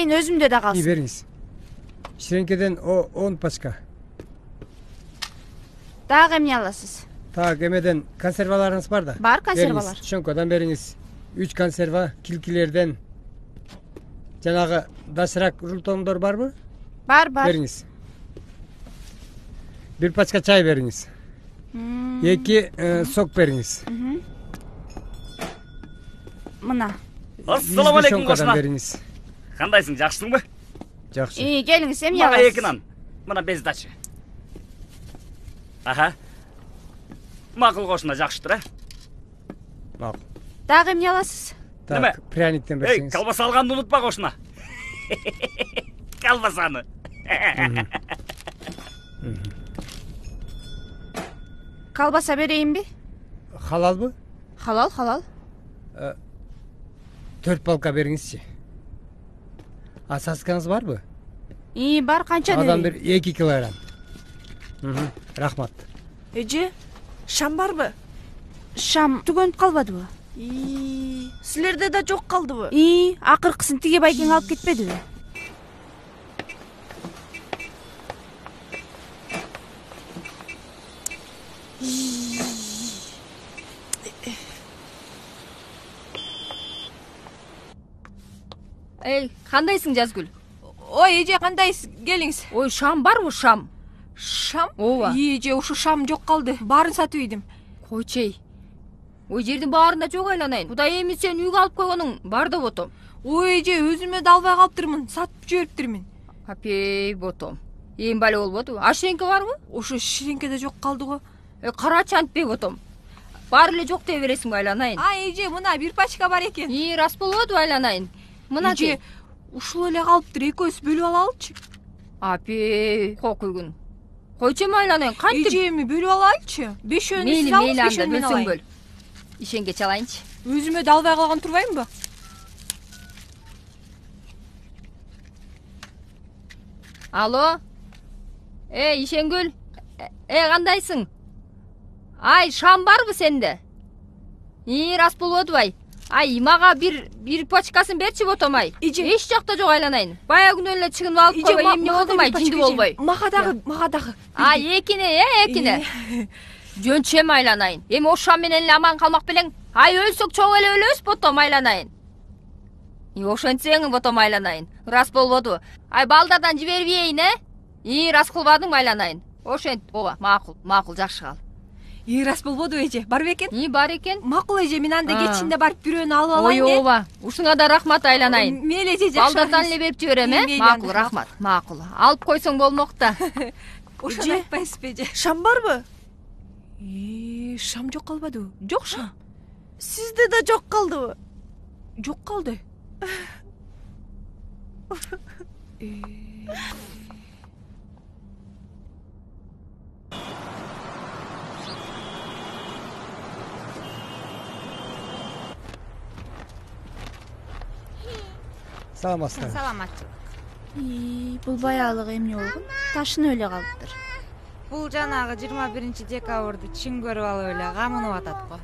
берейин, өзүмдө да калсын. Бериңиз. Ширеңкеден 10 пачка. Дагы эмне аласыз? Так, эмеден консерваларыңыз бар да? Бар консервалар. Шонкодан бериңиз. 3 консерва, килкилерден. Жанагы дашырак рултоңдор барбы? Бар. Бериңиз. 1 пачка чай бериңиз. 2 сок бериңиз. Мына. Ассаламу алейкум кошна. Бериңиз. Кандайсың, жакшысыңбы? Жакшы. Келиңиз, эмне Мага аласыз? 2 нан. Мына без дачы. Аха. Макул кошна, жакшытыр, а? Макул. Дагы эмне аласыз? Так, пряниктен берсеңиз. Колбаса алганды унутпа кошна. Колбасаны. Колбаса берейинби? Халалбы? Халал. 4 палка бериңизчи. Асаскаңыз барбы? Бар, канча берейин? Адам бир 2 килограмм. Рахмат. Эже, шам барбы? Шам түгөнүп калбадыбы? Силерде да жок калдыбы? Акыркысын тиги байкең алып кетпедиби? Эй, кандайсың Жазгүл? Ой, эже, кандайсыз? Келиңиз. Ой, шам барбы, шам? Шам? Ооба. Эже, ушу шам жок калды. Баарын сатып ийдим. Койчей. Ой, жердин баарында жок айланайын. Кудай эми сен үйгө алып койгонуң бар да ботом. Ой, эже, өзүмө да албай калыптырмын. Сатып жибериптирмин. Апей, ботом. Эми бале болбодубу? А ширеңке барбы? Ошо ширеңкеде жок калды го. Карачы антпей ботом. Баары эле жок дей бересиңби айланайын? Эже, мына 1 пачка бар экен. Рас болбодубу айланайын? Мына эже, ушул эле калыптыр. Экөөбүз бөлүп алалычы. Апей, кокуйгун. Койчу эми айланайын, кантип? Эже, эми бөлүп алайлычы. 5-өн сиз алыңыз, 5-өн мен алайын. бөл. Ишенге чалайынчы. Өзүмө да албай калган турбаймынбы? Алло? Ишенгүл. Кандайсың? Ай, шам барбы сенде? Рас болбодубу ай? Мага бир пачкасын берчи ботом ай. Эч жакта жок айланайын. Бая күнү эле чыгынып алып койбой, эмне болдум ай, жинди болбой. Мага дагы. Экине. Жөнчү эми айланайын. Эми ош шам менен эле аман калмак белең. Өлсөк чогуу эле өлөбүз ботом айланайын. Ошентсең ботом айланайын. Рас болбоду. Балдардан жибербейин, рас кылбадың айланайын. Ошент, ооба, макул, жакшы кал. Рас болбоду эже, барбы экен? Бар экен. Макул эже, мен анда кечинде барып бирөөнү алып алайын. Ой, ооба. Ушуңа да рахмат айланайын. Мейли эже, жакшы. Балдардан эле берип жиберем, Макул, рахмат. Макул. Алып койсоң болмок да. Ошону айтпайсызбы эже? Шам барбы? Шам жок калбадыбы? Жок шам. Сизде да жок калдыбы? Жок калды. Саламатсыздар. Саламатчылык. Бул баягылык эмне болгон? Ташынып эле калыптыр. Бул жанагы 21-декабрды чын көрүп алып эле камынып атат го.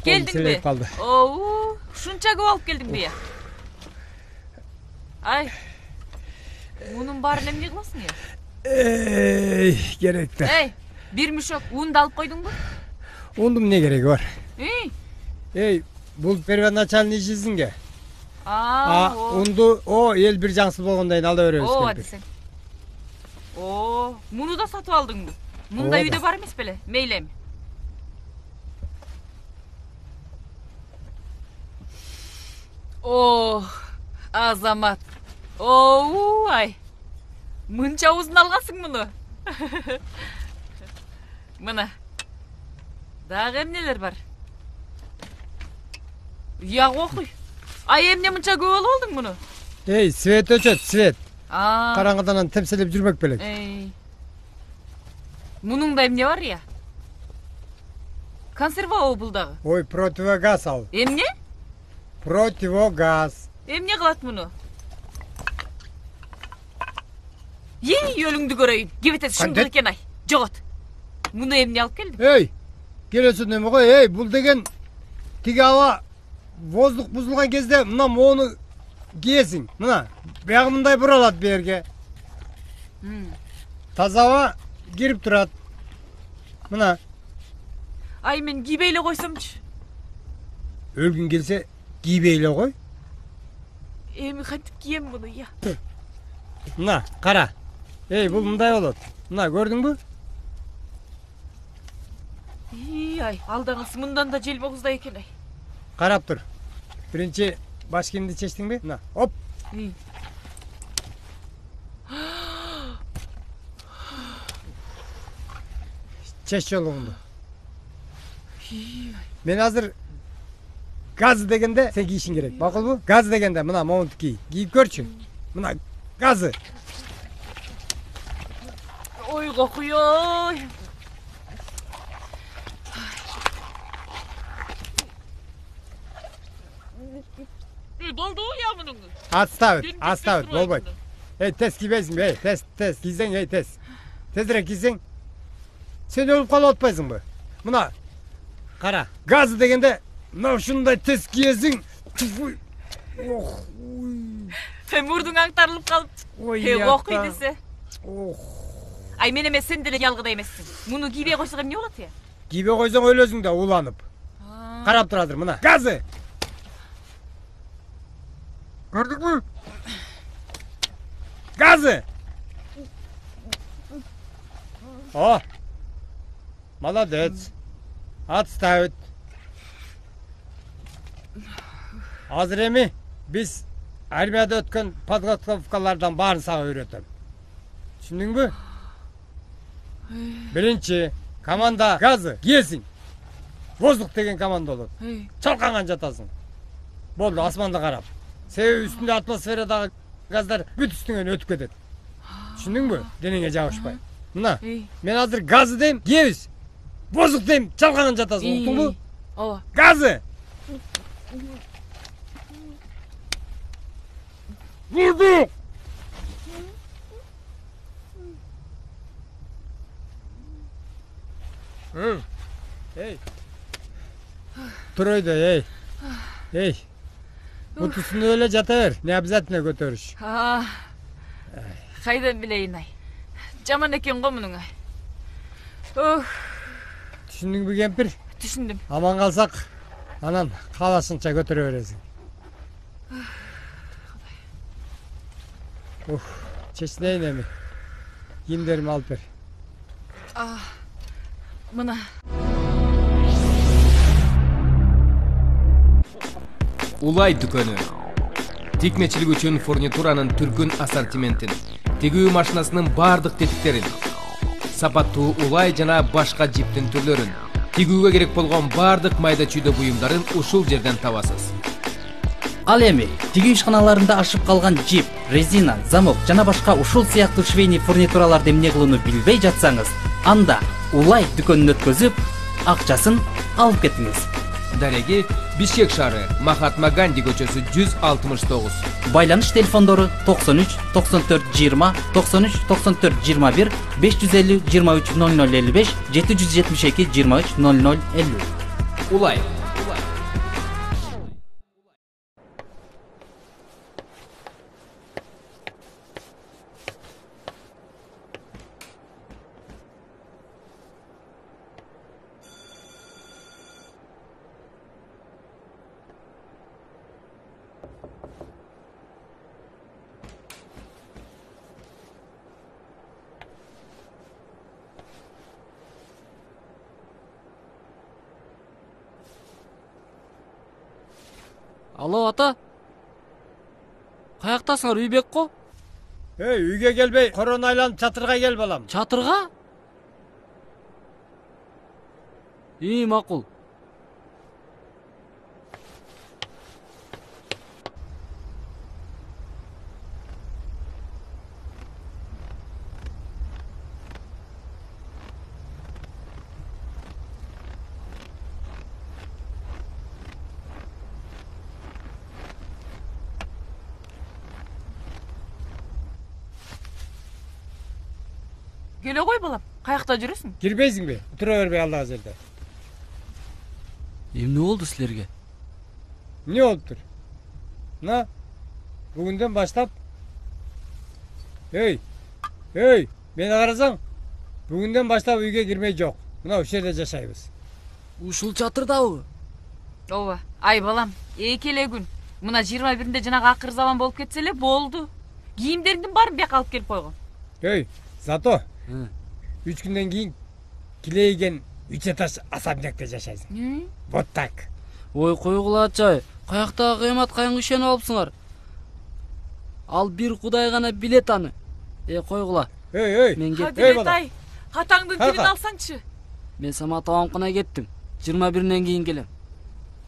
Келдиңби? Oo, ушунча көп алып келдиңби? Ай. Мунун баарын эмне кыласың ya? Керек да. Бир мүшөк унду алып койдуңбу? Унду эмне кереги бар? Бул первоначальный ишисиңге. Унду эл бир жаңсыз болгондон алда беребиз. Ооба десең. Муну да сатып алдыңбы? Мунда үйдө бар эмес беле? Мейли эми. Азамат. Оу, ай. Мынча узун алгансың муну. Мына. Дагы эмнелер бар? Yak okuy. Ay emne mınça көп алып алдың мұны? Ey, свет өчөт, свет. Aa. Караңгыдан темселеп жүрмөк белек. Мұның да эмне бар я? Консерва о булдагы. Ой, противогаз ал. Эмне? Противогаз. Эмне кылат мұны? Ей, өлүңдү көрөйүн. Кебетес шындык экен ай. Жогот. Мұны эмне алып келдиң? Ey, келесин эме ғой, ey, бул деген тиги ала воздух бузулган кезде мына мону кийесиң. Мына, баягы мындай буралат берге. Таза аба кирип турат. Мына. Ай мен кийбейле койсомчу. Өлгүн келсе кийбейле кой. Эми кантип кием муну я? Мына, кара. Ey, бул мындай болот. Мына, көрдүңбү? Ай, алдаңыз мындан да жел богуздай экен ай. Карап тур. Биринчи баш кийимди чечтиңби? Мына, оп. Чеч жолуңду. Мен азыр газ дегенде сен кийишиң керек. Макулбу? Газ дегенде мына монту кий. Кийип көрчү. Мына газы. Ой, кокуй. Болду я мунун. Отставить, болбойт. Ey, тез кийбейсиңби? Ey, тез кийсең, ey, тез. Тезирээк кийсең. Сен өлүп калып атпайсыңбы? Мына кара. Газ дегенде мына ушундай тез кийесиң. Ох. Мурдуң аңтарылып калып. Окуй десе. Ай мен эмес сен деле жалгыда эмессиң. Муну кийбей койсок эмне болот я? Кийбей койсоң өлөсүң да уланып. Карап турадыр мына. Газы. Көрдүңбү? Газы. О. Молодец. Отставить. Азыр эми биз армияда өткөн подготовкалардан баарын сага үйрөтөм. Түшүндүңбү? Биринчи команда газы кийесиң. Воздух деген команда болот. Чалканган жатасың. Болду, асманды карап. Себеби үстүндө атмосферадагы газдар бүт үстүңөн өтүп кетет. Түшүндүңбү? Денеңе жабышпай. Мына, мен азыр газы дейм, кийебиз. Воздух дейм, чалканган жатасың, уктуңбу? Ооба. Газы. Воздух. Эй. Тур ойдо, эй. Эй. Бут үстүндө эле жата бер. Не обязательно көтөрүш. Кайдан билейин ай. Жаман экен го мунуң ай. Түшүндүңбү кемпир? Түшүндүм. Аман калсак, анан каалашынча көтөрө бересиң. Чечинейин эми. Кийимдеримди алып бер. Мына. Улай дүкөнү. Тикмечилик үчүн фурнитуранын түркүн ассортиментин, тигүү машинасынын бардык тетиктерин, сапаттуу улай жана башка жиптин түрлөрүн, тигүүгө керек болгон бардык майда чүйдө буюмдарын ушул жерден табасыз. Ал эми тигүү ишканаларында ашып калган жип, резина, замок жана башка ушул сыяктуу швейный фурнитураларды эмне кылууну билбей жатсаңыз, анда улай дүкөнүн өткөзүп, акчасын алып кетиңиз. Дареги Бишкек шаары, Махатма Ганди көчөсү 169. Байланыш телефондору 93 94 20 93 94 21 550 23 0055 772 23 0050. Улай. Алло, ата. Каяктасыңар, Үйбек го? Үйгө келбей, корона айланып чатырга кел балам. Чатырга? Макул. Келе кой балам. Каякта жүрөсүң? Кирбейсиңби? Тура бербей алдагы жерде. Эмне болду силерге? Не болуптур? Мына бүгүндөн баштап мени карасаң, бүгүндөн баштап үйгө кирмей жок. Мына ушул жерде жашайбыз. Ушул чатырдабы? Ооба. Ай балам, эки эле күн. Мына 21-нде жанагы акыр заман болуп кетсе эле болду. Кийимдериңдин баарын бияка алып келип койгон. Зато 3 күндөн кийин килейген 3 этаж особнякта жашайсың. Вот так. Ой, койгула ачай. Каяктагы кыямат кайынга ишенип алыпсыңар? Ал бир Кудай гана билет аны. Койгула. Мен кеттим. Адилет ай, атаңдын тилин алсаңчы. Мен Самат абамкына кеттим. 21-ден кийин келем.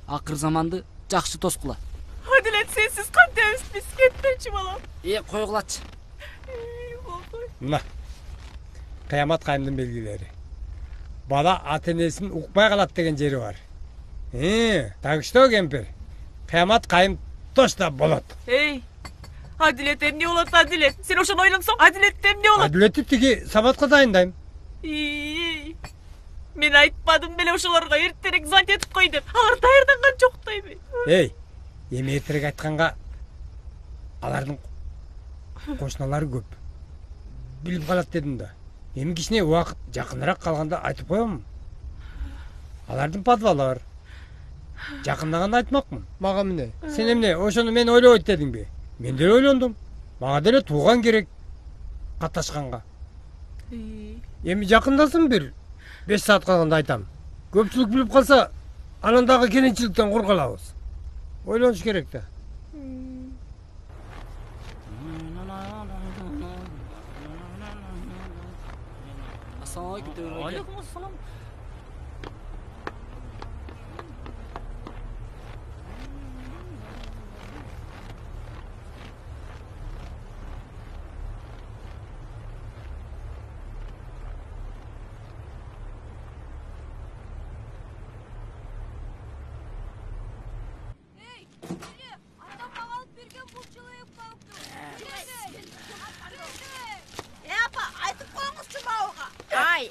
Акыр заманды жакшы тоскула. Адилет сенсиз кантебиз биз кетпечи балам. Койгулачы. Мына кыямат кайымдын белгилери. Бала ата-энесин укпай калат деген жери бар. Так что, кемпир? Кыямат кайым точно болот. Адилет эмне болот, Адилет? Сен ошону ойлонсоң, Адилет эмне болот? Адилетти тиги Саматка дайындайм. Мен айтпадым беле ошолорго эртерээк звонить этип кой деп. Алар даярданган жок дейби. Эми эртерээк айтканга алардын кошуналары көп. Билип калат дедим да. Эми кичине убакыт жакыныраак калганда айтып коем. Алардын подвалы бар. Жакындаганда айтмакмын. Мага эмне? Сен эмне? Ошону мен ойлойт дедиңби? Мен деле ойлондум. Мага деле тууган керек катташканга. Эми жакындасын бир 5 саат калганда айтам. Көпчүлүк билип калса, анан дагы кененчиликтен куркалабыз. Ойлонуш керек да. Алейкум ассалам.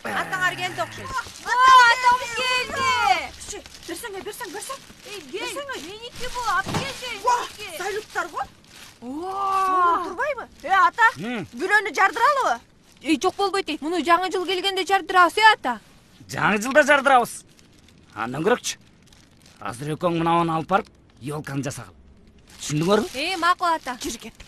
Атаңар келди окшойт. Атамыз келди. Берсең. Берсең. Меники бул, ап келди. Салюттар го? Турбайбы? Ата, күлөнү жардыралыбы? Жок болбойт. Муну жаңы жыл келгенде жардырабыз, ата. Жаңы жылда жардырабыз. Андан көрөкчү. Азыр экөөң мынабаны алып барып, ёлканы жасагыл. Түшүндүңөрбү? Макул ата. Жүрү кеттик.